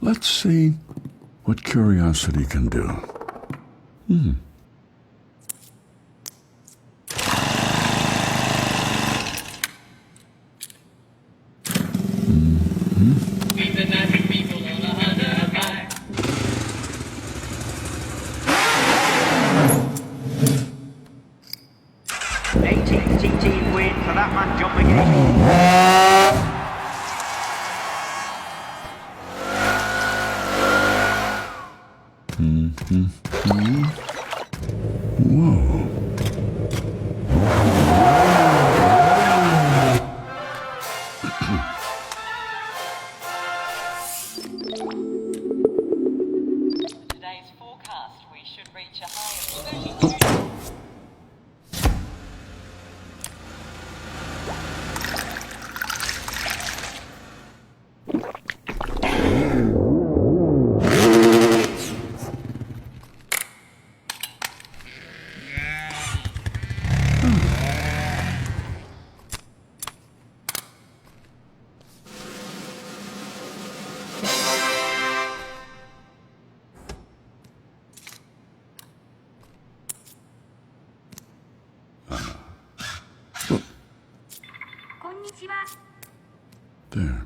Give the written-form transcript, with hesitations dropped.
Let's see what curiosity can do. International people on a hundred high. Team win for that man, John McGee. Today's forecast, we should reach a high of 32. There.